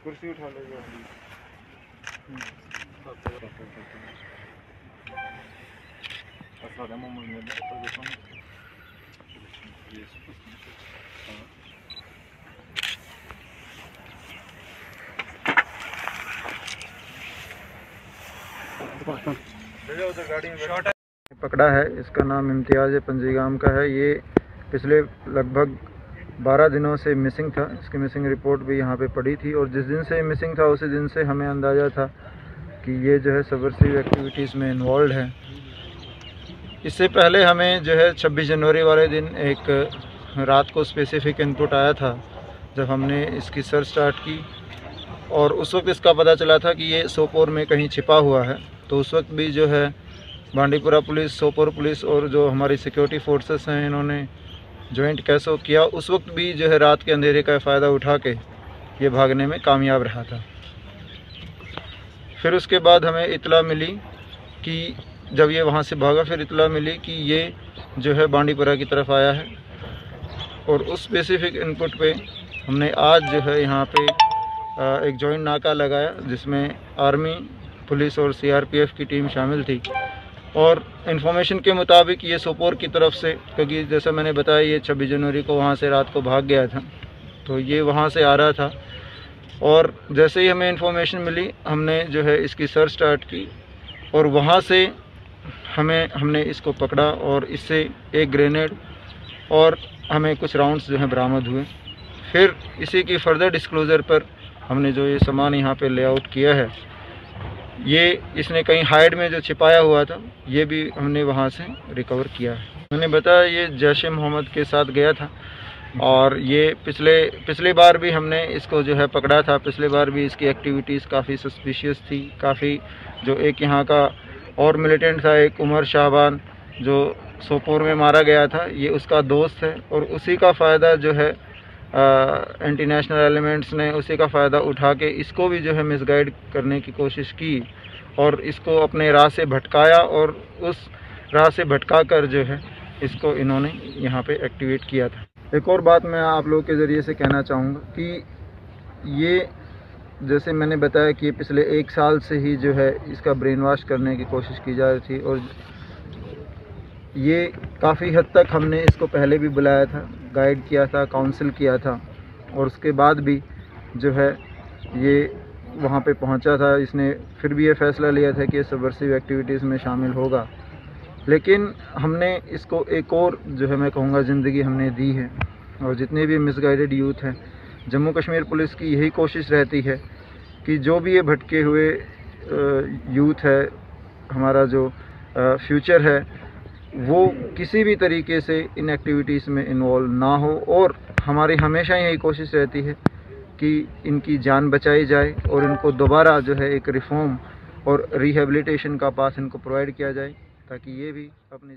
कुर्सी उठा लेगा। पकड़ा है, इसका नाम इम्तियाज़ पंजीगाम का है। ये पिछले लगभग 12 दिनों से मिसिंग था। इसकी मिसिंग रिपोर्ट भी यहाँ पे पड़ी थी और जिस दिन से मिसिंग था उसी दिन से हमें अंदाज़ा था कि ये जो है सबवर्सिव एक्टिविटीज़ में इन्वॉल्व है। इससे पहले हमें जो है 26 जनवरी वाले दिन एक रात को स्पेसिफिक इनपुट आया था जब हमने इसकी सर्च स्टार्ट की और उस वक्त इसका पता चला था कि ये सोपोर में कहीं छिपा हुआ है। तो उस वक्त भी जो है बांडीपुरा पुलिस, सोपोर पुलिस और जो हमारी सिक्योरिटी फोर्सेस हैं इन्होंने जॉइंट कैसो किया। उस वक्त भी जो है रात के अंधेरे का फ़ायदा उठा के ये भागने में कामयाब रहा था। फिर उसके बाद हमें इतला मिली कि जब ये वहाँ से भागा, फिर इतला मिली कि ये जो है बांडीपुरा की तरफ आया है और उस स्पेसिफिक इनपुट पे हमने आज जो है यहाँ पे एक जॉइंट नाका लगाया जिसमें आर्मी, पुलिस और सीआरपीएफ की टीम शामिल थी। और इन्फॉर्मेशन के मुताबिक ये सोपोर की तरफ से, क्योंकि जैसा मैंने बताया ये 26 जनवरी को वहाँ से रात को भाग गया था, तो ये वहाँ से आ रहा था। और जैसे ही हमें इन्फॉर्मेशन मिली हमने जो है इसकी सर्च स्टार्ट की और वहाँ से हमने इसको पकड़ा और इससे एक ग्रेनेड और हमें कुछ राउंड्स जो हैं बरामद हुए। फिर इसी की फर्दर डिस्क्लोज़र पर हमने जो ये सामान यहाँ पे लेआउट किया है, ये इसने कहीं हाइड में जो छिपाया हुआ था ये भी हमने वहाँ से रिकवर किया है। मैंने बताया ये जैश मोहम्मद के साथ गया था और ये पिछले बार भी हमने इसको जो है पकड़ा था। पिछले बार भी इसकी एक्टिविटीज़ काफ़ी सस्पिशियस थी। काफ़ी जो एक यहाँ का और मिलिटेंट था, एक उमर शाहबान जो सोपोर में मारा गया था, ये उसका दोस्त है और उसी का फ़ायदा जो है एंटी नेशनल एलिमेंट्स ने उसी का फ़ायदा उठा के इसको भी जो है मिसगाइड करने की कोशिश की और इसको अपने राह से भटकाया और उस राह से भटका कर जो है इसको इन्होंने यहाँ पे एक्टिवेट किया था। एक और बात मैं आप लोगों के ज़रिए से कहना चाहूँगा कि ये जैसे मैंने बताया कि पिछले 1 साल से ही जो है इसका ब्रेन वॉश करने की कोशिश की जा रही थी और ये काफ़ी हद तक हमने इसको पहले भी बुलाया था, गाइड किया था, काउंसिल किया था और उसके बाद भी जो है ये वहाँ पे पहुँचा था। इसने फिर भी ये फ़ैसला लिया था कि ये सबवर्सिव एक्टिविटीज़ में शामिल होगा, लेकिन हमने इसको एक और जो है मैं कहूँगा ज़िंदगी हमने दी है। और जितने भी मिसगाइडेड यूथ हैं, जम्मू कश्मीर पुलिस की यही कोशिश रहती है कि जो भी ये भटके हुए यूथ है, हमारा जो फ्यूचर है, वो किसी भी तरीके से इन एक्टिविटीज़ में इन्वॉल्व ना हो। और हमारी हमेशा यही कोशिश रहती है कि इनकी जान बचाई जाए और इनको दोबारा जो है एक रिफॉर्म और रिहेबिलिटेशन का पास इनको प्रोवाइड किया जाए ताकि ये भी अपनी